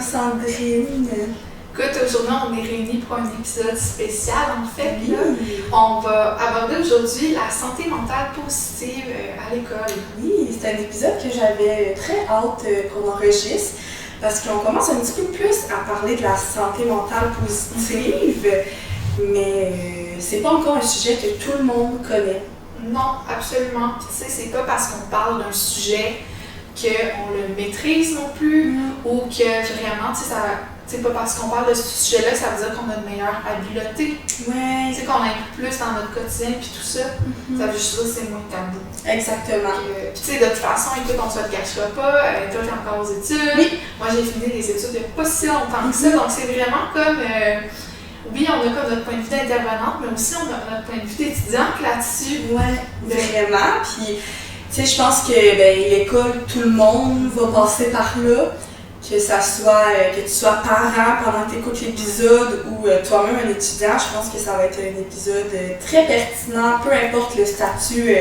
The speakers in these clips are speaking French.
Sandrine? Écoute, aujourd'hui, on est réunis pour un épisode spécial, en fait. Oui. Là. On va aborder aujourd'hui la santé mentale positive à l'école. Oui, c'est un épisode que j'avais très hâte qu'on enregistre parce qu'on commence un petit peu plus à parler de la santé mentale positive, mais c'est pas encore un sujet que tout le monde connaît. Non, absolument. Puis tu sais, c'est pas parce qu'on parle d'un sujet qu'on le maîtrise non plus ou que vraiment, tu sais, c'est pas parce qu'on parle de ce sujet-là que ça veut dire qu'on a une meilleure habileté. Ouais. Tu sais, qu'on inclut plus dans notre quotidien puis tout ça, ça veut juste dire que c'est moins tabou. Exactement. Puis tu sais, de toute façon, écoute, on se le cachera pas, toi t'es encore aux études, oui. Moi j'ai fini les études il n'y a pas si longtemps que ça, donc c'est vraiment comme, oui, on a comme notre point de vue d'intervenante, mais aussi on a notre point de vue d'étudiante là-dessus. Ouais, vraiment, puis tu sais, je pense que l'école, tout le monde va passer par là. Que ça soit, que tu sois parent pendant que tu écoutes l'épisode ou toi-même un étudiant, je pense que ça va être un épisode très pertinent, peu importe le statut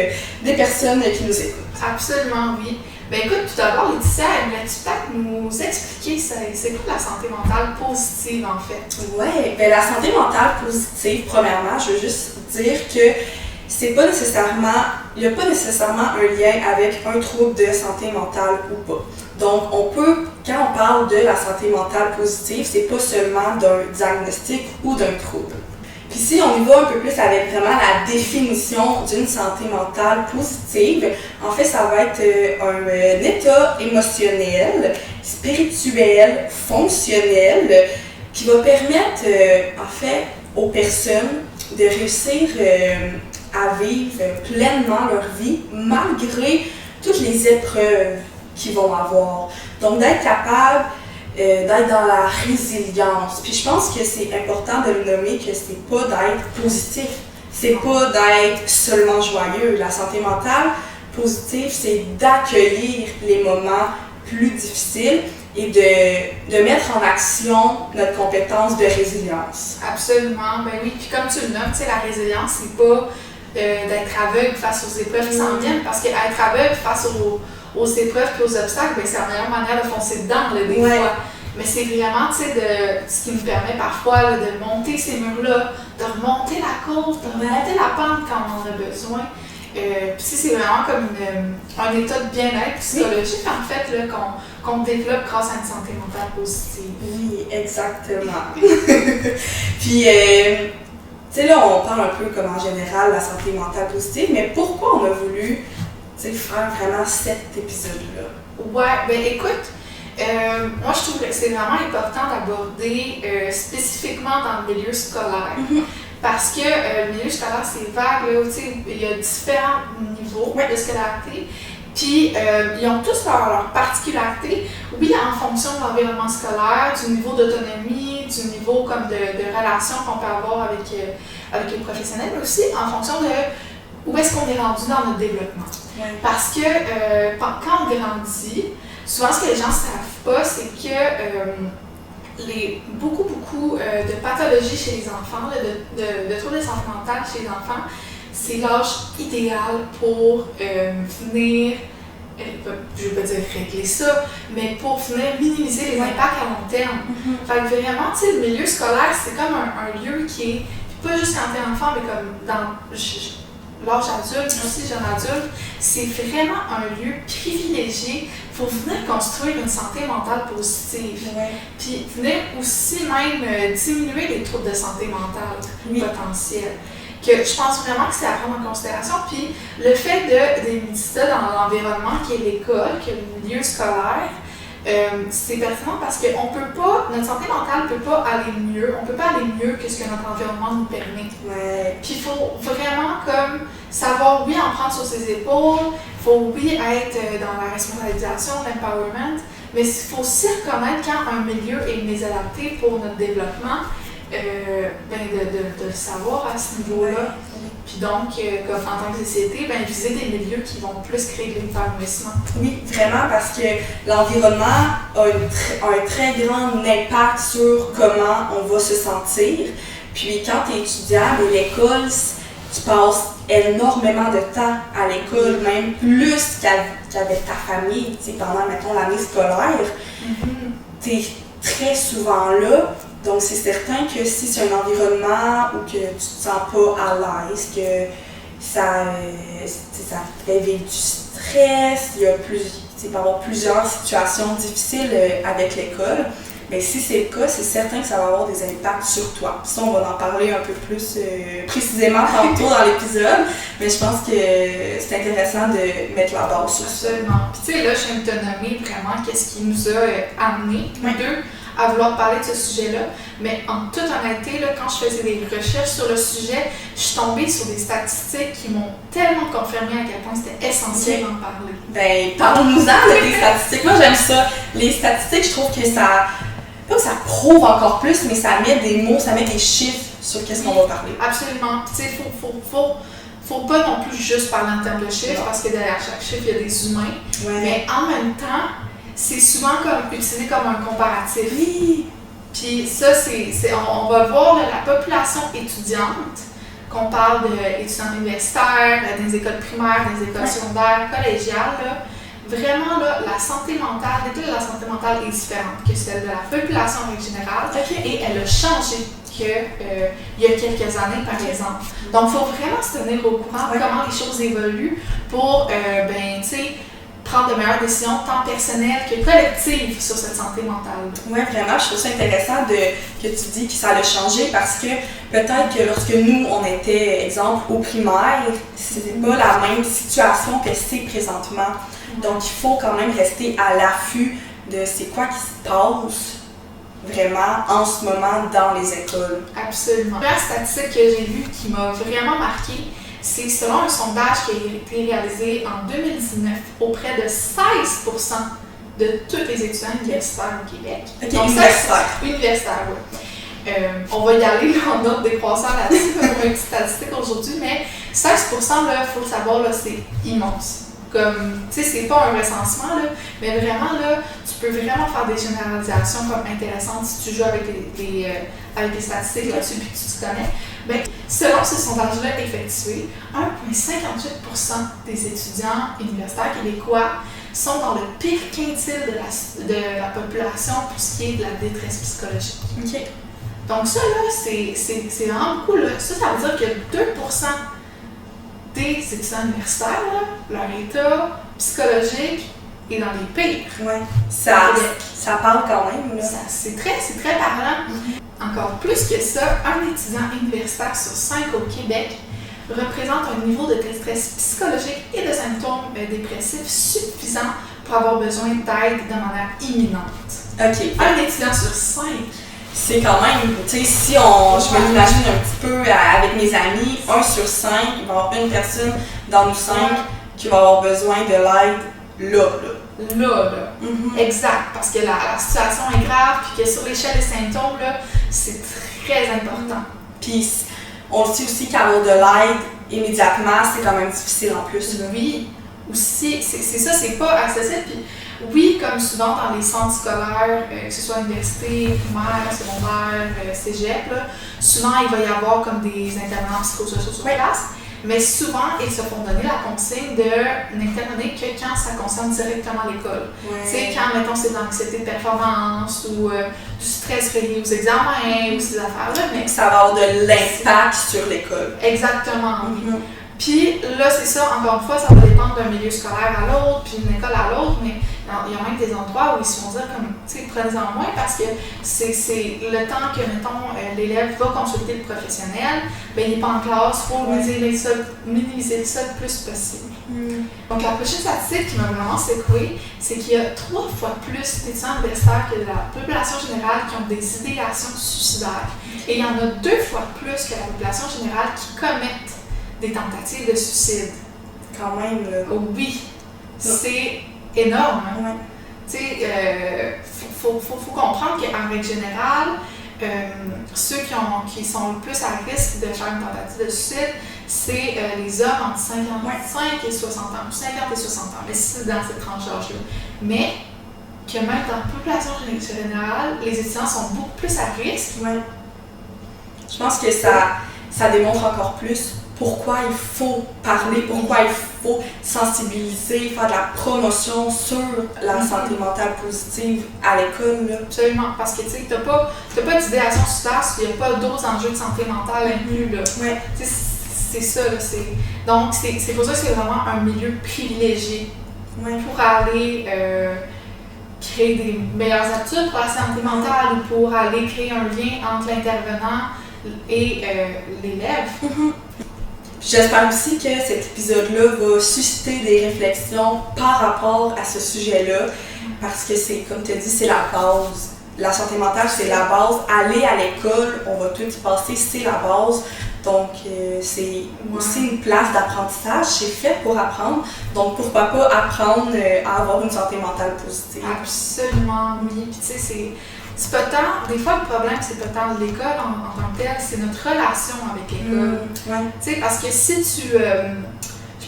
des personnes qui nous écoutent. Absolument, oui. Ben écoute, tout d'abord, Laetitia, aimerais-tu peut-être nous expliquer c'est quoi la santé mentale positive en fait? Oui, ben la santé mentale positive, premièrement, je veux juste dire que c'est pas nécessairement, il n'y a pas nécessairement un lien avec un trouble de santé mentale ou pas. Donc, quand on parle de la santé mentale positive, c'est pas seulement d'un diagnostic ou d'un trouble. Puis si on y va un peu plus avec vraiment la définition d'une santé mentale positive, en fait, ça va être un état émotionnel, spirituel, fonctionnel, qui va permettre, en fait, aux personnes de réussir à vivre pleinement leur vie, malgré toutes les épreuves qu'ils vont avoir. Donc, d'être capable d'être dans la résilience. Puis je pense que c'est important de le nommer que c'est pas d'être positif, c'est pas d'être seulement joyeux. La santé mentale positive, c'est d'accueillir les moments plus difficiles et de mettre en action notre compétence de résilience. Absolument, ben oui. Puis comme tu le nommes, tu sais, la résilience, c'est pas d'être aveugle face aux épreuves qui s'en viennent, parce qu'être aveugle face aux épreuves et aux obstacles, ben, c'est la meilleure manière de foncer dedans, là, des fois. Mais c'est vraiment, tu sais, ce qui nous permet parfois là, de monter ces murs-là, de remonter la côte, de remonter la pente quand on en a besoin. Puis c'est vraiment comme un état de bien-être psychologique, en fait, là, qu'on développe grâce à une santé mentale positive. Oui, exactement. Puis, tu sais, là, on parle un peu comme en général la santé mentale positive, mais pourquoi on a voulu faire vraiment cet épisode-là? Ouais, ben écoute, moi je trouve que c'est vraiment important d'aborder spécifiquement dans le milieu scolaire. Parce que le milieu scolaire, c'est vague, là, il y a différents niveaux de scolarité. Puis, ils ont tous leurs particularités, oui, en fonction de l'environnement scolaire, du niveau d'autonomie, du niveau comme de relation qu'on peut avoir avec les professionnels, mais aussi en fonction de où est-ce qu'on est rendu dans notre développement. Ouais. Parce que quand on grandit, souvent ce que les gens ne savent pas, c'est que beaucoup de pathologies chez les enfants, de troubles de santé mentale chez les enfants, c'est l'âge idéal pour venir, je ne veux pas dire régler ça, mais pour venir minimiser les impacts à long terme. Fait que vraiment, tu sais, le milieu scolaire, c'est comme un lieu qui est, pas juste quand t'es enfant, mais comme dans l'âge adulte, aussi jeune adulte, c'est vraiment un lieu privilégié pour venir construire une santé mentale positive. Puis venir aussi même diminuer les troubles de santé mentale potentiels. Que je pense vraiment que c'est à prendre en considération. Puis le fait d'émettre ça dans l'environnement qui est l'école, qui est le milieu scolaire, c'est pertinent parce que notre santé mentale ne peut pas aller mieux. On ne peut pas aller mieux que ce que notre environnement nous permet. Puis il faut vraiment comme savoir, oui, en prendre sur ses épaules, il faut, oui, être dans la responsabilisation, l'empowerment, mais il faut aussi reconnaître quand un milieu est mésadapté pour notre développement, de le savoir à ce niveau-là. Puis donc, comme en tant que société, viser des milieux qui vont plus créer de l'épanouissement. Oui, vraiment, parce que l'environnement a un très grand impact sur comment on va se sentir. Puis quand tu es étudiant, l'école, tu passes énormément de temps à l'école, même plus qu'avec ta famille, pendant, mettons, l'année scolaire. très souvent là. Donc, c'est certain que si c'est un environnement où que tu te sens pas à l'aise, que ça fait vivre du stress, il peut y avoir plusieurs situations difficiles avec l'école, mais si c'est le cas, c'est certain que ça va avoir des impacts sur toi. Ça, on va en parler un peu plus précisément tantôt dans l'épisode, mais je pense que c'est intéressant de mettre la base sur ça. Absolument. Puis tu sais, là, je viens de te nommer vraiment qu'est-ce qui nous a amenés, nous deux, à vouloir parler de ce sujet-là. Mais en toute honnêteté, là, quand je faisais des recherches sur le sujet, je suis tombée sur des statistiques qui m'ont tellement confirmé à quel point c'était essentiel d'en parler. Ben, parlons-nous-en de tes statistiques. Moi, j'aime ça. Les statistiques, je trouve que ça prouve encore plus, mais ça met des mots, ça met des chiffres sur qu'est-ce qu'on va parler. Absolument. Tu sais, faut pas non plus juste parler en termes de chiffres, parce que derrière chaque chiffre, il y a des humains. Ouais. Mais en même temps, c'est souvent utilisé comme un comparatif. Oui. Puis ça, on va voir là, la population étudiante, qu'on parle d'étudiants universitaires, des écoles primaires, des écoles secondaires, collégiales, là, vraiment, là, la santé mentale, l'état de la santé mentale est différente que celle de la population en règle générale. Et elle a changé il y a quelques années, par exemple. Donc, il faut vraiment se tenir au courant de comment les choses évoluent pour, tu sais, prendre de meilleures décisions, tant personnelles que collectives, sur cette santé mentale. Oui, vraiment, je trouve ça intéressant que tu dis que ça a changé parce que peut-être que lorsque nous, on était, exemple, au primaire, c'était pas la même situation que c'est présentement. Donc, il faut quand même rester à l'affût de c'est quoi qui se passe vraiment en ce moment dans les écoles. Absolument. La statistique que j'ai vue qui m'a vraiment marquée, c'est selon un sondage qui a été réalisé en 2019 auprès de 16% de tous les étudiants universitaires au Québec. OK, donc, universitaires, oui. On va y aller en ordre décroissant là-dessus, on a une petite statistique aujourd'hui, mais 16%, il faut le savoir, là, c'est immense. Comme, tu sais, c'est pas un recensement, là, mais vraiment, là, tu peux vraiment faire des généralisations comme intéressantes si tu joues avec des statistiques là-dessus et que tu te connais. Bien, selon ce sondage-là effectué, 1,58% des étudiants universitaires québécois sont dans le pire quintile de la population pour ce qui est de la détresse psychologique. OK. Donc ça, là, c'est vraiment beaucoup. Là. Ça veut dire que 2% des étudiants universitaires, là, leur état psychologique est dans les pires. Oui, ça parle quand même. Là. C'est très parlant. Encore plus que ça, un étudiant universitaire sur 5 au Québec représente un niveau de détresse psychologique et de symptômes dépressifs suffisants pour avoir besoin d'aide de manière imminente. OK. Un étudiant sur 5. C'est quand même, tu sais, si je me l'imagine un petit peu avec mes amis, 1 sur 5, il va y avoir une personne dans nos 5 qui va avoir besoin de l'aide là. Mm-hmm. Exact, parce que la situation est grave, puis que sur l'échelle des symptômes, là, c'est très important. Puis on sait aussi qu'avoir de l'aide immédiatement, c'est quand même difficile en plus. Là. Oui, aussi, c'est ça, c'est pas accessible. Puis oui, comme souvent dans les centres scolaires, que ce soit université, primaire, secondaire, cégep, là, souvent il va y avoir comme des intervenants psychosociaux sur place. Mais souvent, ils se font donner la consigne de n'intervenir que quand ça concerne directement l'école. Tu sais, quand, mettons, c'est de l'anxiété de performance ou du stress relié aux examens ou ces affaires-là. Mais ça va avoir de l'impact sur l'école. Exactement, oui. Puis là, c'est ça, encore une fois, ça va dépendre d'un milieu scolaire à l'autre, puis d'une école à l'autre, mais il y a même des endroits où ils se vont dire comme, tu sais, prenez-en moins parce que c'est le temps que, mettons, l'élève va consulter le professionnel, bien, il n'est pas en classe, il faut minimiser ça le plus possible. Donc, la prochaine statistique qui m'a vraiment secouée, c'est qu'il y a 3 fois plus d'étudiants universitaires que de la population générale qui ont des idéations suicidaires. Et il y en a 2 fois plus que la population générale qui commettent des tentatives de suicide. Quand même, là. Oh, oui, c'est énorme. Ouais. Tu sais, faut comprendre qu'en règle générale, ceux qui sont le plus à risque de faire une tentative de suicide, c'est les hommes entre 55 et 60 ans, 50 et 60 ans, mais c'est dans cette tranche d'âge-là. Mais que même dans la population générale, les étudiants sont beaucoup plus à risque. Ouais. Je pense que ça démontre encore plus pourquoi il faut parler, pourquoi il faut sensibiliser, faire de la promotion sur la santé mentale positive à l'école. Là. Absolument, parce que tu sais, t'as pas d'idéation suicidaire s'il n'y a pas d'autres enjeux de santé mentale inclus. Là. Ouais. C'est ça. Là, donc, c'est pour ça que c'est vraiment un milieu privilégié pour aller créer des meilleures habitudes pour la santé mentale ou pour aller créer un lien entre l'intervenant et l'élève. J'espère aussi que cet épisode-là va susciter des réflexions par rapport à ce sujet-là, parce que c'est, comme tu as dit, c'est la base. La santé mentale, c'est la base. Aller à l'école, on va tout y passer, c'est la base. Donc, c'est aussi une place d'apprentissage. C'est fait pour apprendre. Donc, pourquoi pas apprendre à avoir une santé mentale positive? Absolument, oui. Puis, tu sais, c'est pas tant, des fois, le problème, c'est pas tant l'école en tant que telle, c'est notre relation avec l'école. Tu sais, parce que si tu.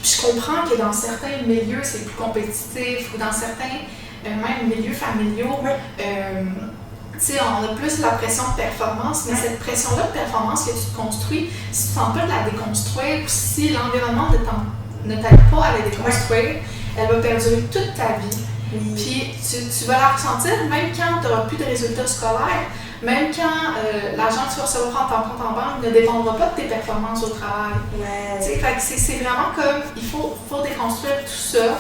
Je comprends que dans certains milieux, c'est plus compétitif, ou dans certains, même milieux familiaux, tu sais, on a plus la pression de performance, mais cette pression-là de performance que tu te construis, si tu ne tentes pas de la déconstruire, ou si l'environnement ne t'aide pas à la déconstruire, elle va perdurer toute ta vie. Puis tu vas la ressentir même quand tu n'auras plus de résultats scolaires, même quand l'argent que tu vas recevoir en ton compte en banque ne dépendra pas de tes performances au travail. Fait que c'est vraiment comme, il faut déconstruire tout ça.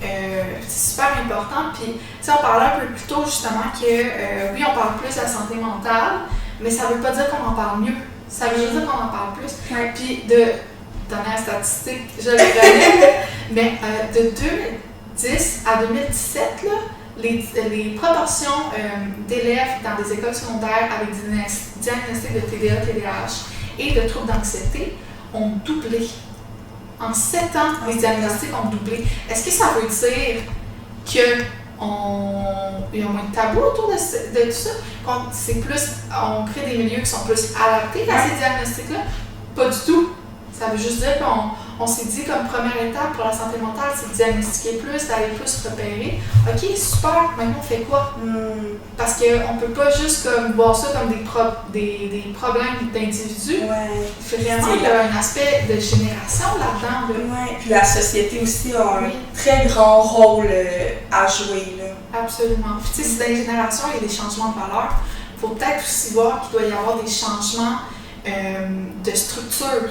C'est super important. Puis, on parlait un peu plus tôt justement que oui, on parle plus de la santé mentale, mais ça ne veut pas dire qu'on en parle mieux. Ça veut juste dire qu'on en parle plus. Puis, dernière statistique, je le connais, mais de 2010 à 2017, là, les proportions d'élèves dans des écoles secondaires avec diagnostic de TDA, TDAH et de troubles d'anxiété ont doublé. En 7 ans, les diagnostics ont doublé. Est-ce que ça veut dire qu'il y a moins de tabous autour de tout ça? On crée des milieux qui sont plus adaptés à ces diagnostics-là? Pas du tout. Ça veut juste dire qu'on s'est dit comme première étape pour la santé mentale, c'est de diagnostiquer plus, d'aller plus repérer. Ok, super, maintenant on fait quoi? Parce qu'on ne peut pas juste comme voir ça comme des problèmes d'individus. Vraiment, il y a un aspect de génération là-dedans. Puis la société aussi a un très grand rôle à jouer. Là. Absolument. Puis tu sais, si dans les générations, il y a des changements de valeur, il faut peut-être aussi voir qu'il doit y avoir des changements de structure.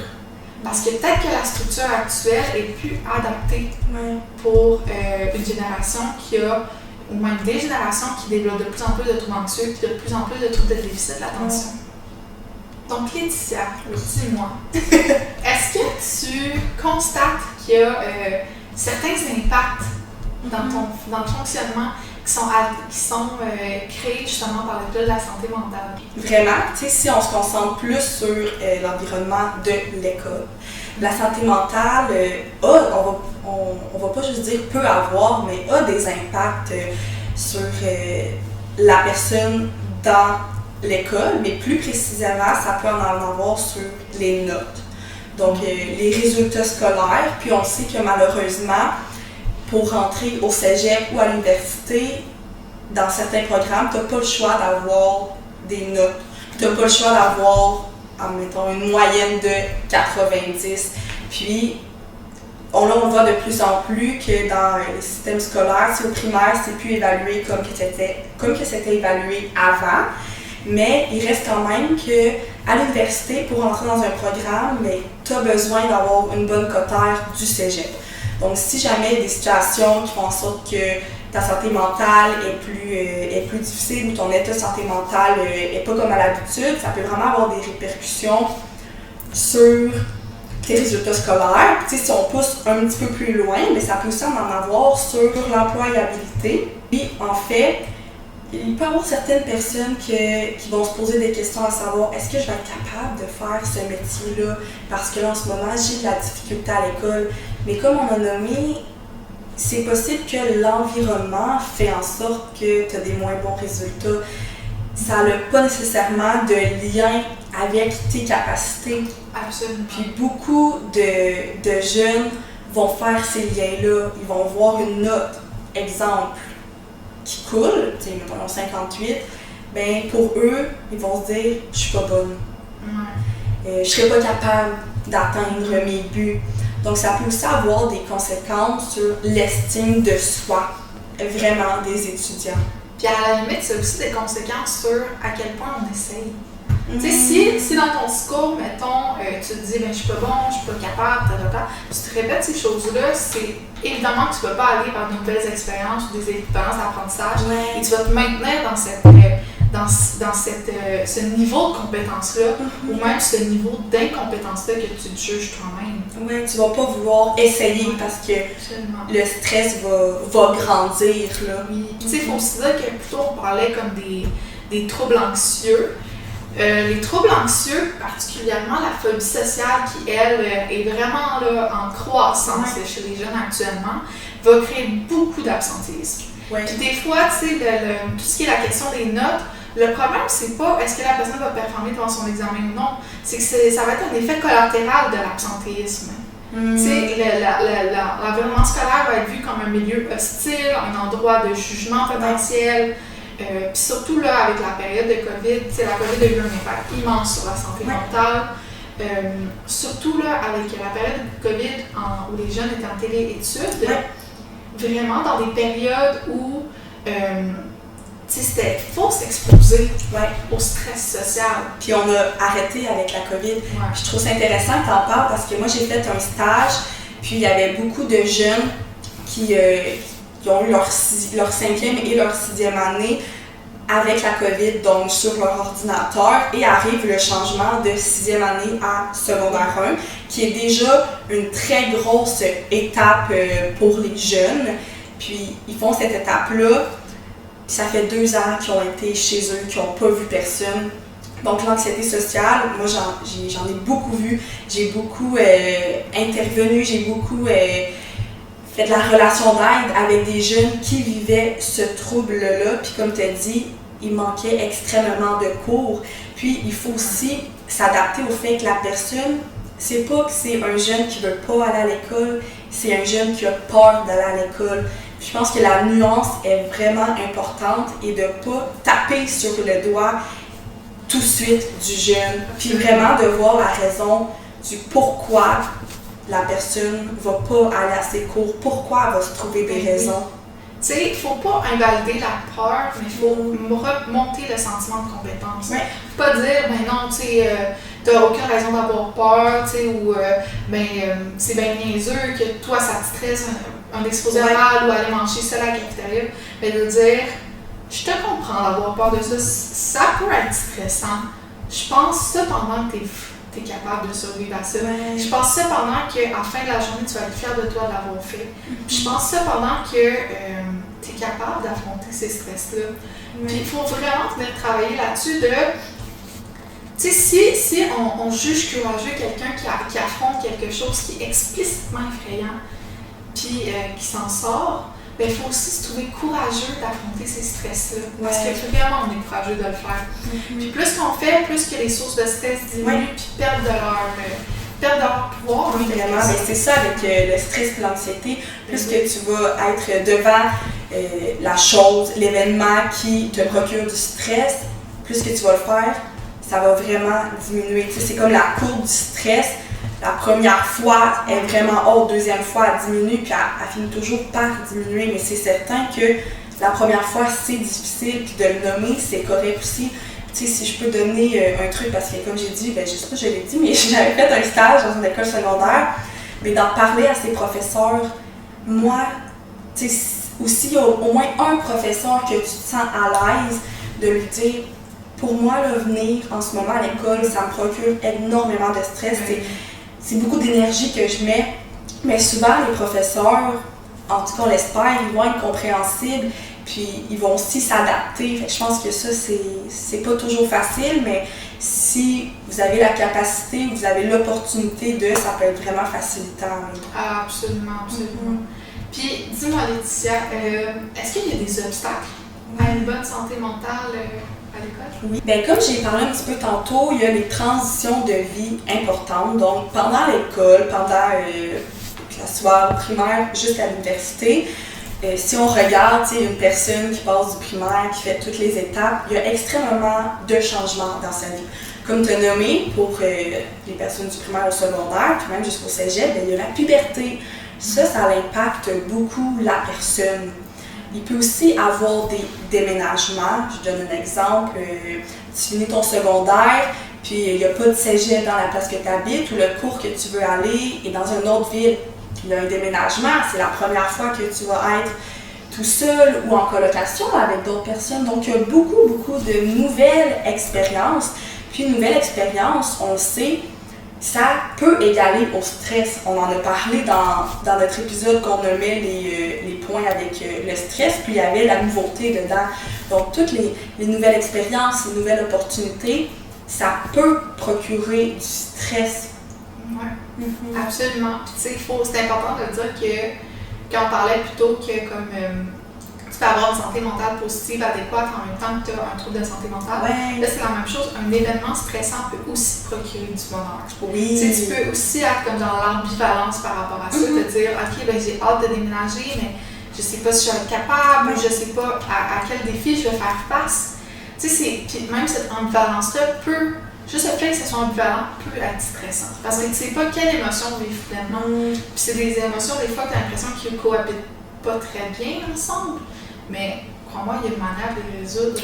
Parce que peut-être que la structure actuelle est plus adaptée pour une génération ou même des générations qui développent de plus en plus de troubles anxieux et de plus en plus de troubles de déficit de l'attention. Donc, Laetitia, dis-moi, est-ce que tu constates qu'il y a certains impacts dans le fonctionnement qui sont créés justement par le de la santé mentale? Vraiment, tu sais, si on se concentre plus sur l'environnement de l'école, la santé mentale on va pas juste dire peut avoir, mais a des impacts sur la personne dans l'école, mais plus précisément, ça peut en avoir sur les notes. Donc, les résultats scolaires, puis on sait que malheureusement, pour rentrer au cégep ou à l'université, dans certains programmes, tu n'as pas le choix d'avoir des notes. Tu n'as pas le choix d'avoir, admettons, une moyenne de 90. Puis, on voit de plus en plus que dans les systèmes scolaires, au primaire, c'est plus évalué comme que c'était évalué avant. Mais il reste quand même qu'à l'université, pour entrer dans un programme, tu as besoin d'avoir une bonne cotère du cégep. Donc, si jamais il y a des situations qui font en sorte que ta santé mentale est plus difficile ou ton état de santé mentale n'est pas comme à l'habitude, ça peut vraiment avoir des répercussions sur tes résultats scolaires. Tu sais, si on pousse un petit peu plus loin, mais ça peut aussi en avoir sur l'employabilité. Puis, en fait, il peut y avoir certaines personnes qui vont se poser des questions à savoir est-ce que je vais être capable de faire ce métier-là? Parce que là, en ce moment, j'ai de la difficulté à l'école. Mais comme on a nommé, c'est possible que l'environnement fait en sorte que tu as des moins bons résultats. Ça n'a pas nécessairement de lien avec tes capacités. Absolument. Puis beaucoup de jeunes vont faire ces liens-là. Ils vont voir une note, exemple, qui coule, tu sais, mettons 58, bien pour eux, ils vont se dire « je suis pas bonne, je serai pas capable d'atteindre mes buts ». Donc, ça peut aussi avoir des conséquences sur l'estime de soi, vraiment, des étudiants. Puis à la limite, c'est aussi des conséquences sur à quel point on essaye. Tu sais, si dans ton discours, mettons, tu te dis, ben, je suis pas bon, je suis pas capable, tu te répètes ces choses-là, c'est évidemment que tu ne peux pas aller vers de nouvelles expériences ou des expériences d'apprentissage et tu vas te maintenir dans ce niveau de compétence-là ou même ce niveau d'incompétence-là que tu te juges toi-même. Oui, tu vas pas vouloir essayer parce que le stress va grandir. Là. Oui. Tu sais, il faut aussi dire que plutôt on parlait comme des troubles anxieux. Les troubles anxieux, particulièrement la phobie sociale qui, elle, est vraiment là, en croissance chez les jeunes actuellement, va créer beaucoup d'absentéisme. Ouais. Puis des fois, tu sais, tout ce qui est la question des notes, le problème, c'est pas est-ce que la personne va performer devant son examen ou non, c'est que ça va être un effet collatéral de l'absentéisme. Tu sais, l'environnement scolaire va être vu comme un milieu hostile, un endroit de jugement potentiel. Puis surtout là, avec la période de COVID, la COVID a eu un impact immense sur la santé mentale. Surtout là, avec la période de COVID où les jeunes étaient en télé-études, vraiment dans des périodes où il faut s'exposer au stress social. Puis on a arrêté avec la COVID. Je trouve ça intéressant que tu en parles parce que moi j'ai fait un stage, puis il y avait beaucoup de jeunes qui ont eu leur 5e et leur 6e année avec la COVID, donc sur leur ordinateur, et arrive le changement de 6e année à secondaire 1, qui est déjà une très grosse étape pour les jeunes. Puis ils font cette étape-là, puis ça fait 2 ans qu'ils ont été chez eux, qu'ils n'ont pas vu personne. Donc l'anxiété sociale, moi j'en ai beaucoup vu, j'ai beaucoup intervenu, j'ai beaucoup fait de la relation d'aide avec des jeunes qui vivaient ce trouble-là. Puis comme tu as dit, il manquait extrêmement de cours. Puis il faut aussi s'adapter au fait que la personne, c'est pas que c'est un jeune qui veut pas aller à l'école, c'est un jeune qui a peur d'aller à l'école. Puis je pense que la nuance est vraiment importante et de pas taper sur le doigt tout de suite du jeune. Puis vraiment de voir la raison du pourquoi la personne ne va pas aller à ses cours, pourquoi elle va se trouver des raisons. Tu sais, il ne faut pas invalider la peur, mais il faut remonter le sentiment de compétence. Il ne faut pas dire, ben non, tu sais, tu n'as aucune raison d'avoir peur, tu sais, ou c'est bien niaiseux que toi, ça te stresse un exposé oral ou aller manger seul à la cafétéria. Mais de dire, je te comprends d'avoir peur de ça, ça peut être stressant. Je pense cependant que tu es capable de survivre à ça. Je pense cependant qu'à la fin de la journée, tu vas être fier de toi de l'avoir fait. Je pense cependant que tu es capable d'affronter ces stress-là. Puis il faut vraiment venir travailler là-dessus de... Tu sais, si on juge courageux quelqu'un qui affronte quelque chose qui est explicitement effrayant, puis qui s'en sort, il faut aussi se trouver courageux d'affronter ces stress-là. Parce que vraiment, on est courageux de le faire. Puis plus qu'on fait, plus que les sources de stress diminuent puis perdent de leur pouvoir. Oui, vraiment. Mais c'est ça avec le stress et l'anxiété. Plus que tu vas être devant la chose, l'événement qui te procure du stress, plus que tu vas le faire, ça va vraiment diminuer. Tu sais, c'est comme la courbe du stress. La première fois, elle est vraiment haute, deuxième fois, elle diminue, puis elle finit toujours par diminuer. Mais c'est certain que la première fois, c'est difficile, puis de le nommer, c'est correct aussi. Tu sais, si je peux donner un truc, parce que comme j'ai dit, je sais pas si je l'ai dit, mais j'avais fait un stage dans une école secondaire, mais d'en parler à ses professeurs, moi, tu sais, aussi, il y a au moins un professeur que tu te sens à l'aise de lui dire, pour moi, là, venir en ce moment à l'école, ça me procure énormément de stress. C'est beaucoup d'énergie que je mets, mais souvent les professeurs, en tout cas on l'espère, ils vont être compréhensibles, puis ils vont aussi s'adapter. Je pense que ça, c'est pas toujours facile, mais si vous avez la capacité, vous avez l'opportunité ça peut être vraiment facilitant. Ah, absolument, absolument. Puis dis-moi Laetitia, est-ce qu'il y a des obstacles à une bonne santé mentale à l'école? Oui. Bien, comme j'ai parlé un petit peu tantôt, il y a les transitions de vie importantes. Donc, pendant l'école, pendant la soirée primaire jusqu'à l'université, si on regarde une personne qui passe du primaire, qui fait toutes les étapes, il y a extrêmement de changements dans sa vie. Comme tu as nommé, pour les personnes du primaire au secondaire, puis même jusqu'au cégep, il y a la puberté. Ça impacte beaucoup la personne. Il peut aussi avoir des déménagements. Je donne un exemple. Tu finis ton secondaire, puis il n'y a pas de cégep dans la place que tu habites, ou le cours que tu veux aller est dans une autre ville. Il y a un déménagement, c'est la première fois que tu vas être tout seul ou en colocation avec d'autres personnes. Donc, il y a beaucoup de nouvelles expériences. Puis, une nouvelle expérience, on le sait, ça peut égaler au stress. On en a parlé dans notre épisode qu'on nommait les points avec le stress, puis il y avait la nouveauté dedans. Donc, toutes les nouvelles expériences, les nouvelles opportunités, ça peut procurer du stress. Oui, absolument. Puis, tu sais, c'est important de dire que, quand on parlait plutôt que comme tu peux avoir une santé mentale positive, adéquate, en même temps que tu as un trouble de santé mentale. Ouais. Là, c'est la même chose. Un événement stressant peut aussi procurer du bonheur. Oui. Tu peux aussi être comme dans l'ambivalence par rapport à ça, te dire, OK, ben, j'ai hâte de déménager, mais je sais pas si je vais être capable, je sais pas à quel défi je vais faire face. Tu sais, puis même cette ambivalence-là peut, juste le fait que ce soit ambivalent, peut être stressant. Parce que tu sais pas quelle émotion vivre pleinement. Puis c'est des émotions, des fois, tu as l'impression qu'ils cohabitent pas très bien ensemble. Mais crois-moi, il y a une manière de les résoudre.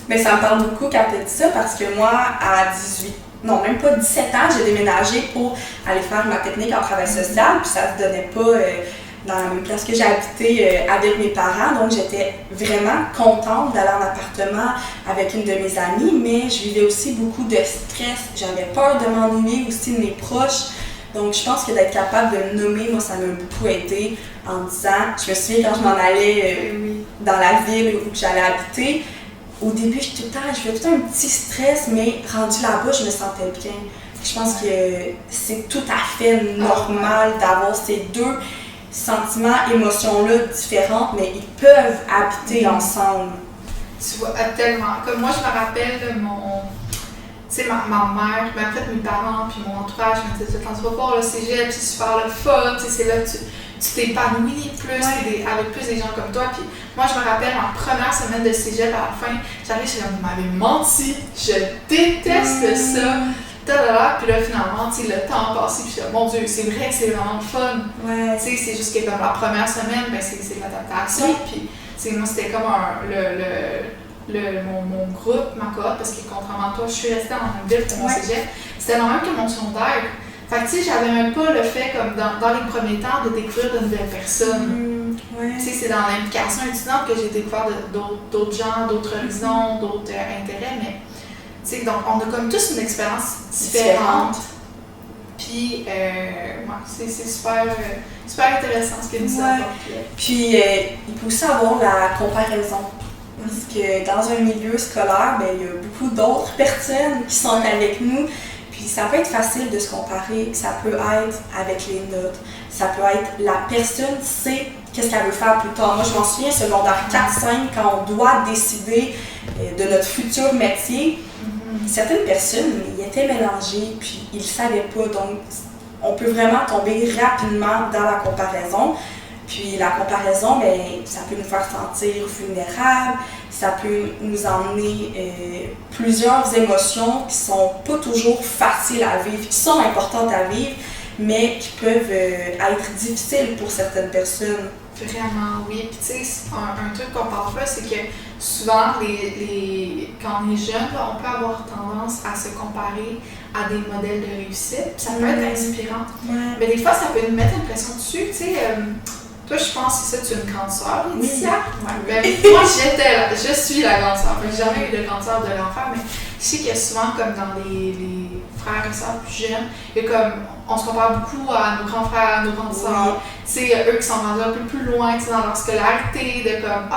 Mais ça me parle beaucoup quand tu as dit ça parce que moi, à 17 ans, j'ai déménagé pour aller faire ma technique en travail social, puis ça ne se donnait pas dans la même place que j'ai habité avec mes parents. Donc, j'étais vraiment contente d'aller en appartement avec une de mes amies, mais je vivais aussi beaucoup de stress. J'avais peur de m'ennuyer aussi de mes proches. Donc, je pense que d'être capable de le nommer, moi, ça m'a beaucoup aidé en disant, je me souviens quand je m'en allais dans la ville où j'allais habiter, au début, je vivais tout un petit stress, mais rendu là-bas, je me sentais bien. Je pense que c'est tout à fait normal d'avoir ces deux sentiments, émotions-là différentes, mais ils peuvent habiter ensemble. Tu vois, tellement. Comme moi, je me rappelle de tu sais, ma mère, mais en fait mes parents, puis mon entourage me disaient, quand tu vas voir le cégep, c'est super le fun, tu sais, c'est là que tu t'épanouis plus, avec plus des gens comme toi. Puis moi, je me rappelle, ma première semaine de cégep, à la fin, j'arrive, je suis comme, vous m'avez menti, je déteste ça. Puis là, finalement, tu sais, le temps a passé, puis je suis mon Dieu, c'est vrai que c'est vraiment le fun. Tu sais, c'est juste que comme la première semaine, ben, c'est l'adaptation. Puis, moi, c'était comme mon groupe, ma cohorte, parce que contrairement à toi, je suis restée dans la même ville pour mon cégep. C'était le même que mon secondaire. Fait que tu sais, j'avais même pas le fait, comme dans les premiers temps, de découvrir de nouvelles personnes. Tu sais, c'est dans l'implication étudiante que j'ai découvert d'autres gens, d'autres horizons, d'autres intérêts, mais tu sais, donc on a comme tous une expérience différente. Puis, c'est super intéressant ce que nous avons. Puis, il peut aussi avoir la comparaison. Parce que dans un milieu scolaire, ben, il y a beaucoup d'autres personnes qui sont avec nous. Puis ça peut être facile de se comparer. Ça peut être avec les notes. Ça peut être la personne sait qu'est-ce qu'elle veut faire plus tard. Moi, je m'en souviens, secondaire 4-5, quand on doit décider de notre futur métier, certaines personnes, ils étaient mélangés, puis ils ne savaient pas. Donc, on peut vraiment tomber rapidement dans la comparaison. Puis la comparaison, bien, ça peut nous faire sentir vulnérables, ça peut nous emmener plusieurs émotions qui sont pas toujours faciles à vivre, qui sont importantes à vivre, mais qui peuvent être difficiles pour certaines personnes. Vraiment, oui. Puis tu sais, un truc qu'on parle pas, c'est que souvent, quand on est jeune, là, on peut avoir tendance à se comparer à des modèles de réussite, puis ça peut être inspirant. Mais des fois, ça peut nous mettre une pression dessus, tu sais. Toi, je pense que tu es une grande sœur, Laetitia. Ben, moi, je suis la grande sœur. Je n'ai jamais eu de grande sœur de l'enfant, mais je sais qu'il y a souvent, comme dans les frères et sœurs plus jeunes, il y a comme, on se compare beaucoup à nos grands frères, à nos grandes sœurs. Tu sais, eux qui sont rendus un peu plus loin dans leur scolarité, de comme,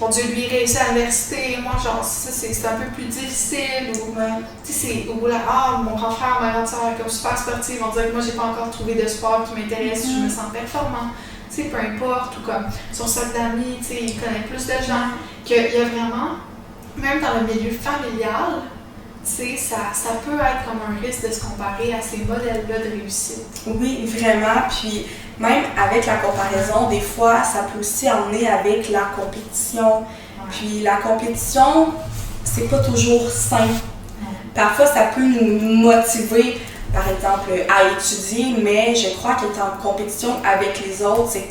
mon Dieu, lui, il réussit à l'université, moi, genre, ça, c'est un peu plus difficile. Ou, tu sais, ou là, mon grand frère, ma grande sœur est comme super sportive, on dirait que moi, j'ai pas encore trouvé de sport qui m'intéresse, je me sens performant. Tu sais, peu importe, ou comme son cercle d'amis, tu sais, il connaît plus de gens, qu'il y a vraiment, même dans le milieu familial, tu sais, ça peut être comme un risque de se comparer à ces modèles-là de réussite. Oui, vraiment, puis même avec la comparaison, des fois, ça peut aussi emmener avec la compétition. Puis la compétition, c'est pas toujours sain. parfois ça peut nous motiver, par exemple, à étudier, mais je crois qu'être en compétition avec les autres, c'est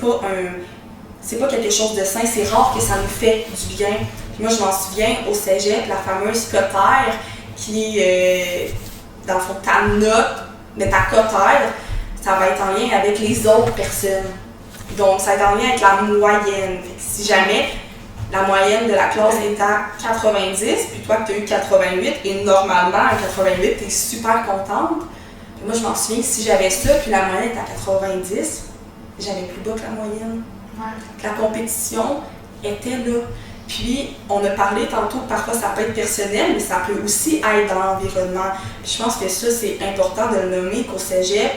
pas quelque chose de sain. C'est rare que ça nous fait du bien. Puis moi, je m'en souviens au cégep, la fameuse cotère qui, dans le fond, ta note, mais ta cotère, ça va être en lien avec les autres personnes. Donc, ça va être en lien avec la moyenne. Fait que si jamais la moyenne de la classe est à 90, puis toi que tu as eu 88, et normalement, à 88, tu es super contente. Puis moi, je m'en souviens que si j'avais ça, puis la moyenne est à 90, j'avais plus bas que la moyenne. La compétition était là. Puis, on a parlé tantôt que parfois ça peut être personnel, mais ça peut aussi être dans l'environnement. Puis je pense que ça, c'est important de le nommer qu'au cégep,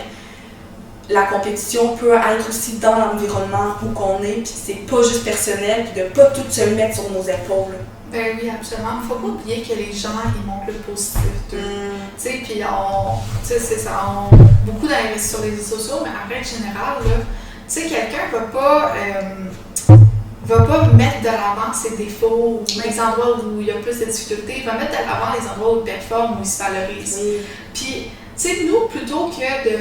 la compétition peut être aussi dans l'environnement où qu'on est, puis c'est pas juste personnel, puis de pas tout se mettre sur nos épaules. Ben oui, absolument. Faut pas oublier que les gens, ils montrent le positif d'eux. Tu sais, puis c'est ça, beaucoup d'investir sur les réseaux sociaux, mais en règle générale, là, tu sais, quelqu'un va pas mettre de l'avant ses défauts ou les endroits où il y a plus de difficultés. Il va mettre de l'avant les endroits où il performe, où il se valorise. Puis, tu sais, nous, plutôt que de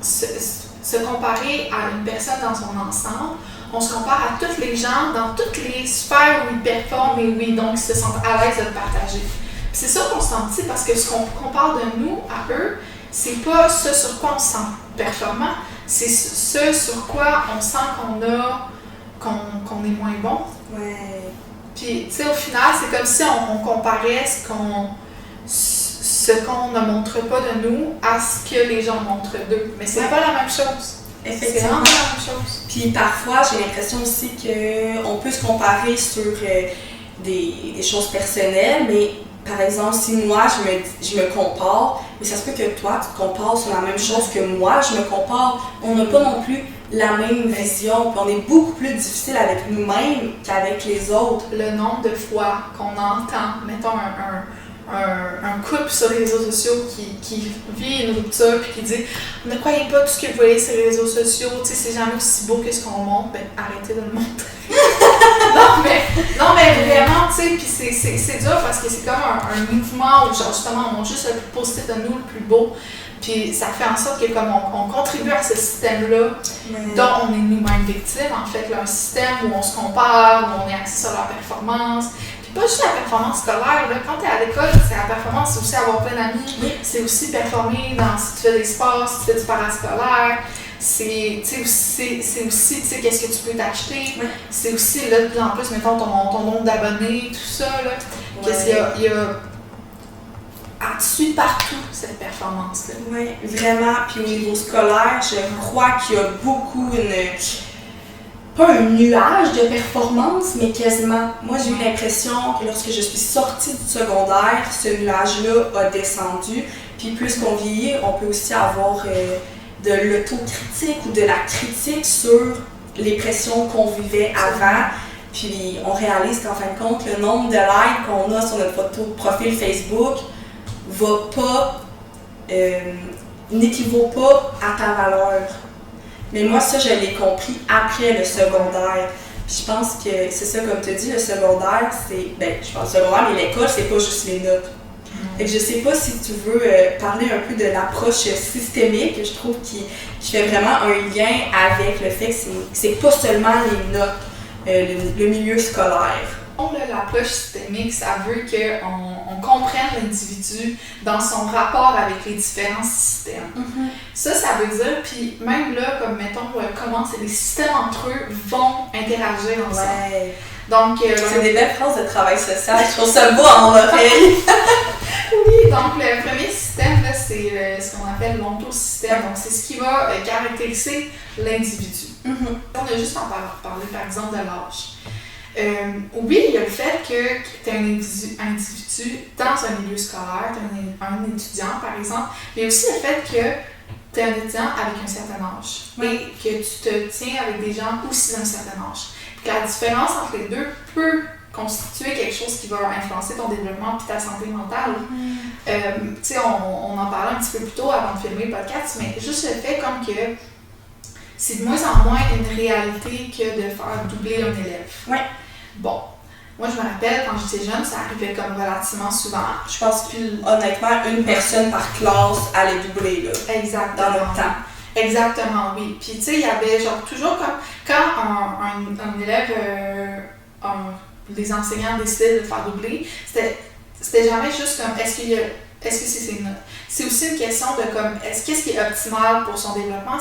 se comparer à une personne dans son ensemble, on se compare à tous les gens dans toutes les sphères où ils performent et où ils se sentent à l'aise de le partager. Puis c'est ça qu'on se sent parce que ce qu'on compare de nous à eux, c'est pas ce sur quoi on se sent performant, c'est ce sur quoi on sent qu'on est moins bon. Ouais. Puis, tu sais, au final, c'est comme si on comparait ce qu'on ne montre pas de nous à ce que les gens montrent d'eux. Mais c'est pas la même chose. Effectivement. C'est vraiment pas la même chose. Puis parfois, j'ai l'impression aussi qu'on peut se comparer sur des choses personnelles, mais par exemple, si moi, je me compare, mais ça se peut que toi, tu te compares sur la même chose que moi, je me compare. On n'a pas non plus la même vision, puis on est beaucoup plus difficile avec nous-mêmes qu'avec les autres. Le nombre de fois qu'on entend, mettons, un couple sur les réseaux sociaux qui vit une rupture puis qui dit « Ne croyez pas tout ce que vous voyez sur les réseaux sociaux, c'est jamais aussi beau que ce qu'on montre. » Ben, arrêtez de le montrer. non, mais vraiment, tu sais, puis c'est dur parce que c'est comme un mouvement où, genre, justement, on montre juste le plus positif de nous, le plus beau. Puis ça fait en sorte que comme on contribue à ce système-là, dont on est nous-mêmes victimes, en fait, là, un système où on se compare, où on est axé sur la performance. Puis pas juste la performance scolaire, là. Quand tu es à l'école, c'est la performance, c'est aussi avoir plein d'amis, c'est aussi performer dans si tu fais des sports, si tu fais du parascolaire. C'est aussi, tu sais, qu'est-ce que tu peux t'acheter. C'est aussi, là, de plus en plus, mettons, ton nombre d'abonnés, tout ça, là. Qu'est-ce qu'il y a dessus partout, cette performance-là. Oui, vraiment. Puis au niveau scolaire, je crois qu'il y a beaucoup pas un nuage de performance, mais quasiment. Moi, j'ai eu l'impression que lorsque je suis sortie du secondaire, ce nuage-là a descendu. Puis plus qu'on vieillit, on peut aussi avoir de l'autocritique ou de la critique sur les pressions qu'on vivait avant. Puis on réalise qu'en fin de compte, le nombre de likes qu'on a sur notre profil Facebook n'équivaut pas à ta valeur. Mais moi, ça, je l'ai compris après le secondaire. Puis je pense que c'est ça, comme tu as dit, le secondaire, je pense secondaire, mais l'école, c'est pas juste les notes. Fait que je sais pas si tu veux parler un peu de l'approche systémique, je trouve qui fait vraiment un lien avec le fait que c'est pas seulement les notes, le milieu scolaire. L'approche systémique, ça veut qu'on comprenne l'individu dans son rapport avec les différents systèmes. Ça veut dire, puis même là, comme mettons, comment les systèmes entre eux vont interagir ensemble. Ouais. Donc, c'est des belles phrases de travail social, je trouve ça beau en oreille. Oui, donc le premier système, là, c'est ce qu'on appelle l'ontosystème. Donc, c'est ce qui va caractériser l'individu. On a juste en parler, par exemple, de l'âge. Oui, il y a le fait que tu es un individu dans un milieu scolaire, tu es un étudiant par exemple, mais aussi le fait que tu es un étudiant avec un certain âge et que tu te tiens avec des gens aussi d'un certain âge. Puis la différence entre les deux peut constituer quelque chose qui va influencer ton développement et ta santé mentale. Tu sais, on en parlait un petit peu plus tôt avant de filmer le podcast, mais juste le fait comme que c'est de moins en moins une réalité que de faire doubler un élève. Ouais. Bon. Moi, je me rappelle, quand j'étais jeune, ça arrivait comme relativement souvent. Je pense que, honnêtement, une personne par classe allait doubler, là. Exactement. Dans notre temps. Exactement, oui. Puis, tu sais, il y avait genre toujours comme. Quand un élève, les enseignants décidaient de faire doubler, c'était jamais juste comme est-ce que c'est ses notes. C'est aussi une question de comme qu'est-ce qui est optimal pour son développement,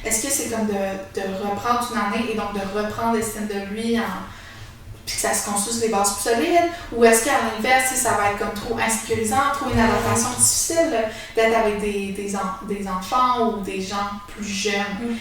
est-ce que c'est comme de reprendre une année et donc de reprendre l'estime de lui puis que ça se construise des bases plus solides, ou est-ce qu'à l'inverse, ça va être comme trop insécurisant, trop une adaptation difficile d'être avec des enfants ou des gens plus jeunes.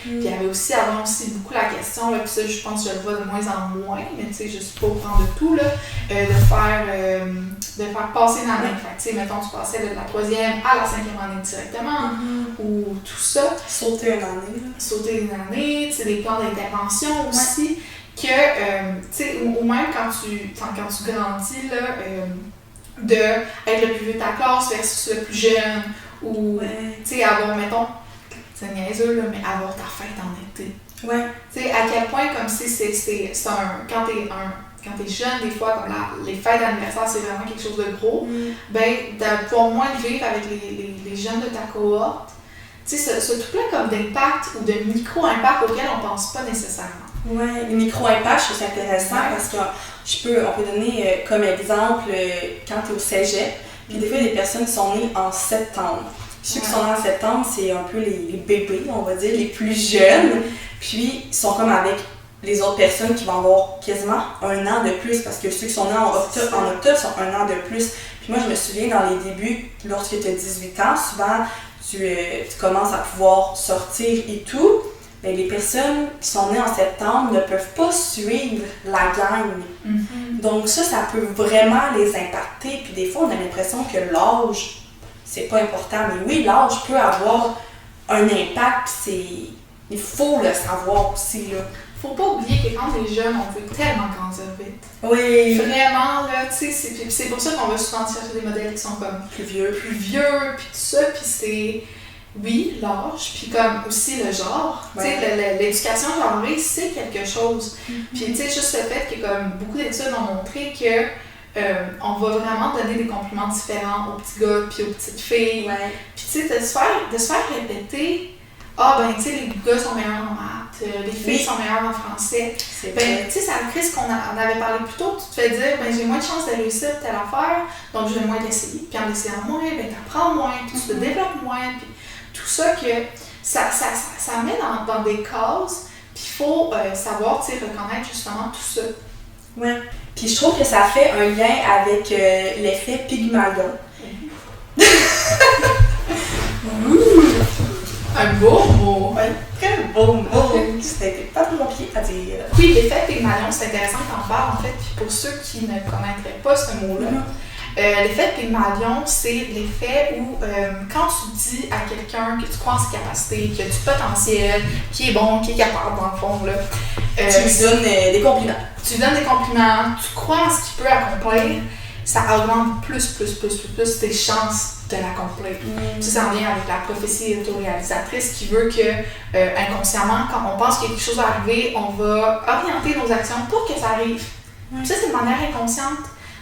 Puis il y avait aussi avant aussi beaucoup la question, là, puis ça je pense que je le vois de moins en moins, mais tu sais, juste pas prendre de tout, là, de faire passer une année. Fait tu sais, mettons, tu passais de la 3e à la 5e année directement, ou tout ça. Sauter une année. Sauter une année, tu sais, des plans d'intervention aussi. Que, tu sais, ou même quand tu grandis, là, de être le plus vieux de ta classe versus le plus jeune, ou, tu sais, avoir, mettons, c'est niaiseux, là, mais avoir ta fête en été. Ouais. Tu sais, à quel point, comme si quand t'es jeune, des fois, comme les fêtes d'anniversaire, c'est vraiment quelque chose de gros, ben, de pouvoir moins le vivre avec les jeunes de ta cohorte, tu sais, ce truc-là comme d'impact ou de micro-impact auquel on pense pas nécessairement. Oui, les micro-impacts, je trouve ça intéressant parce qu'on peut donner comme exemple quand tu es au cégep, puis des fois, il y a des personnes qui sont nées en septembre. Ceux qui sont nés en septembre, c'est un peu les bébés, on va dire, les plus jeunes, puis ils sont comme avec les autres personnes qui vont avoir quasiment un an de plus parce que ceux qui sont nés en octobre sont un an de plus. Puis moi, je me souviens dans les débuts, lorsque tu as 18 ans, souvent, tu commences à pouvoir sortir et tout. Mais les personnes qui sont nées en septembre ne peuvent pas suivre la gang. Donc ça peut vraiment les impacter. Puis des fois, on a l'impression que l'âge, c'est pas important. Mais oui, l'âge peut avoir un impact. Il faut le savoir aussi, là. Faut pas oublier que quand t'es jeune, on veut tellement grandir vite. Oui. Vraiment, là, tu sais, c'est pour ça qu'on va souvent chercher des modèles qui sont comme plus vieux, puis tout ça, puis c'est... Oui, l'âge, puis comme aussi le genre. Tu sais, l'éducation genrée, c'est quelque chose. Puis tu sais, juste le fait que comme beaucoup d'études ont montré que on va vraiment donner des compliments différents aux petits gars puis aux petites filles. Puis tu sais, de se faire répéter, ben tu sais, les gars sont meilleurs en maths, les filles sont meilleures en français. Ben tu sais, ça crée ce qu'on avait parlé plus tôt, tu te fais dire, ben j'ai moins de chances de réussir telle affaire, donc je vais moins l'essayer. Puis en essayant moins, ben t'apprends moins, puis tu te développes moins, puis tout ça que ça met dans des cases, puis il faut savoir reconnaître justement tout ça. Oui. Puis je trouve que ça fait un lien avec l'effet Pygmalion. Un beau mot! Un très beau mot! C'était pas trop compliqué à dire. Oui, l'effet Pygmalion, c'est intéressant que t'en parles en fait, puis pour ceux qui ne connaîtraient pas ce mot-là. L'effet Pygmalion, c'est l'effet où quand tu dis à quelqu'un que tu crois en ses capacités, qu'il y a du potentiel, qui est bon, qui est capable dans le fond, là, tu lui donnes des compliments. Tu lui donnes des compliments, tu crois en ce qu'il peut accomplir, ça augmente plus tes chances de l'accomplir. Ça en vient avec la prophétie autoréalisatrice qui veut que inconsciemment, quand on pense qu'il y a quelque chose à arriver, on va orienter nos actions pour que ça arrive. Ça, c'est de manière inconsciente.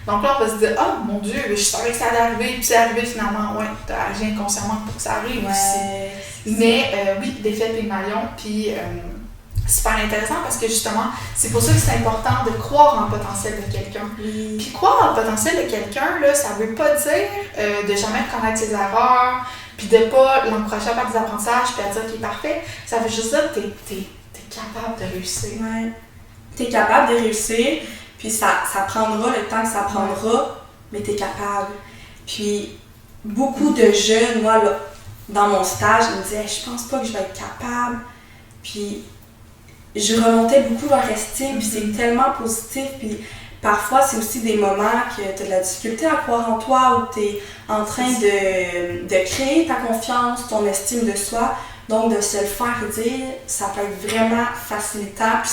Donc là, on va se dire, oh mon Dieu, je savais que ça allait arriver, puis c'est arrivé finalement. Ouais, tu as agi inconsciemment pour que ça arrive aussi. Mais oui, l'effet Pygmalion, puis super intéressant parce que justement, c'est pour ça que c'est important de croire en le potentiel de quelqu'un. Puis croire en le potentiel de quelqu'un, là, ça veut pas dire de jamais reconnaître ses erreurs, puis de pas l'encourager à faire des apprentissages, puis à dire qu'il est parfait. Ça veut juste dire que t'es capable de réussir. Ouais. T'es capable de réussir. Puis ça prendra le temps que ça prendra, mais t'es capable. Puis beaucoup de jeunes, moi, là, dans mon stage, ils me disaient « je pense pas que je vais être capable ». Puis je remontais beaucoup leur estime, puis c'est tellement positif. Puis parfois, c'est aussi des moments que t'as de la difficulté à croire en toi, où t'es en train de créer ta confiance, ton estime de soi. Donc de se le faire dire, ça peut être vraiment facilitant, puis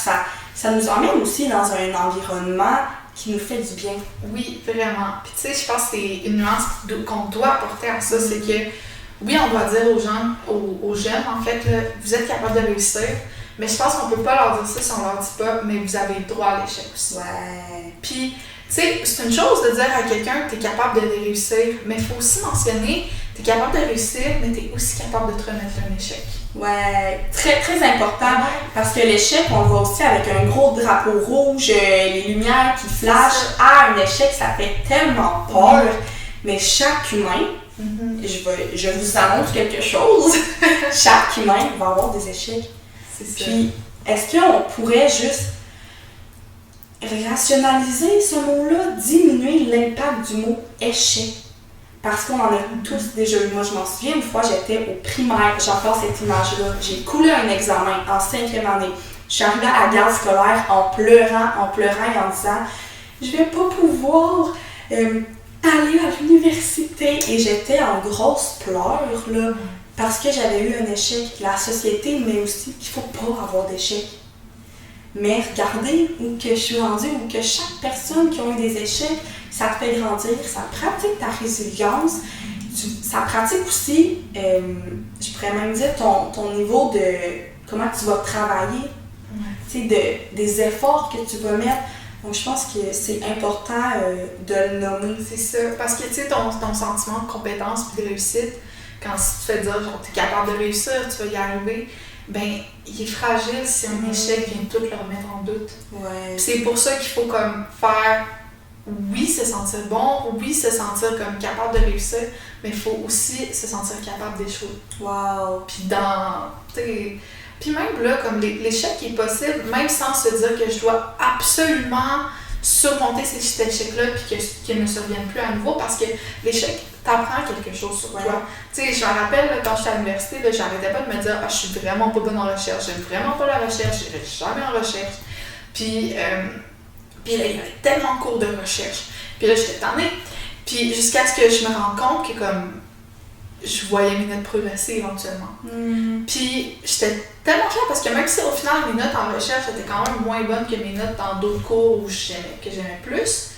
ça nous emmène aussi dans un environnement qui nous fait du bien. Oui, vraiment. Puis tu sais, je pense que c'est une nuance qu'on doit apporter à ça, c'est que oui, on doit dire aux gens, aux jeunes, en fait, là, vous êtes capable de réussir, mais je pense qu'on peut pas leur dire ça si on leur dit pas, mais vous avez le droit à l'échec aussi. Ouais. Puis, sais, c'est une chose de dire à quelqu'un que tu es capable de réussir, mais il faut aussi mentionner tu es capable de réussir, mais tu es aussi capable de te remettre un échec. Ouais, très, très important, parce que l'échec, on le voit aussi avec un gros drapeau rouge, les lumières qui flashent. Ah, un échec, ça fait tellement peur, mais chaque humain, je vous annonce quelque chose, chaque humain va avoir des échecs. C'est ça. Puis, est-ce qu'on pourrait juste rationaliser ce mot-là, diminuer l'impact du mot échec? Parce qu'on en a tous déjà eu. Moi, je m'en souviens, une fois, j'étais au primaire, j'ai encore cette image-là. J'ai coulé un examen en 5e année. Je suis arrivée à la garde scolaire en pleurant et en disant « Je vais pas pouvoir aller à l'université. » Et j'étais en grosse pleurs, là, parce que j'avais eu un échec. La société, mais aussi qu'il faut pas avoir d'échec. Mais regardez où que je suis rendue, où que chaque personne qui a eu des échecs, ça te fait grandir, ça pratique ta résilience, ça pratique aussi, je pourrais même dire, ton niveau de comment tu vas travailler, des efforts que tu vas mettre. Donc je pense que c'est important de le nommer. C'est ça, parce que tu sais, ton sentiment de compétence et de réussite, quand tu te fais dire genre tu es capable de réussir, tu vas y arriver, ben il est fragile si un échec vient tout le remettre en doute. Ouais. C'est pour ça qu'il faut comme faire, oui, se sentir bon, oui, se sentir comme capable de réussir, mais il faut aussi se sentir capable d'échouer. Wow! Puis même là, comme l'échec est possible, même sans se dire que je dois absolument surmonter cet échec-là puis qu'il ne survienne plus à nouveau, parce que l'échec t'apprend quelque chose sur toi. Tu sais, je me rappelle, là, quand j'étais à l'université, là, j'arrêtais pas de me dire « Ah, je suis vraiment pas bonne en recherche, j'aime vraiment pas la recherche, j'irai jamais en recherche. » Puis là, il y avait tellement de cours de recherche. Puis là, j'étais tannée. Puis jusqu'à ce que je me rende compte que comme je voyais mes notes progresser éventuellement. Puis j'étais tellement fière parce que même si au final mes notes en recherche étaient quand même moins bonnes que mes notes dans d'autres cours où j'aimais plus,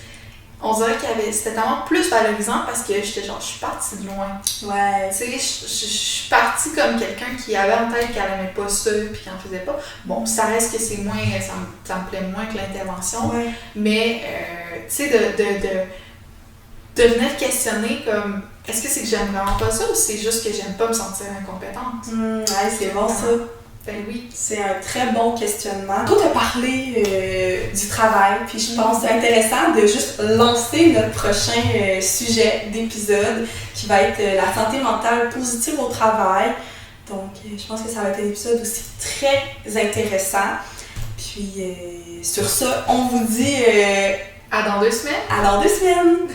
on dirait c'était tellement plus valorisant parce que j'étais genre, je suis partie de loin. Ouais. Tu sais, je suis partie comme quelqu'un qui avait en tête qu'elle aimait pas ça puis qui en faisait pas. Bon, ça reste que c'est moins, ça me plaît moins que l'intervention. Ouais. Mais, tu sais, de venir questionner comme, est-ce que c'est que j'aime vraiment pas ça ou c'est juste que j'aime pas me sentir incompétente? Ouais, c'est bon ça. Ben oui. C'est un très bon questionnement. Toi, tu as parlé du travail, puis je pense que c'est intéressant de juste lancer notre prochain sujet d'épisode qui va être la santé mentale positive au travail. Donc, je pense que ça va être un épisode aussi très intéressant. Puis, sur ça, on vous dit à dans 2 semaines. À dans 2 semaines!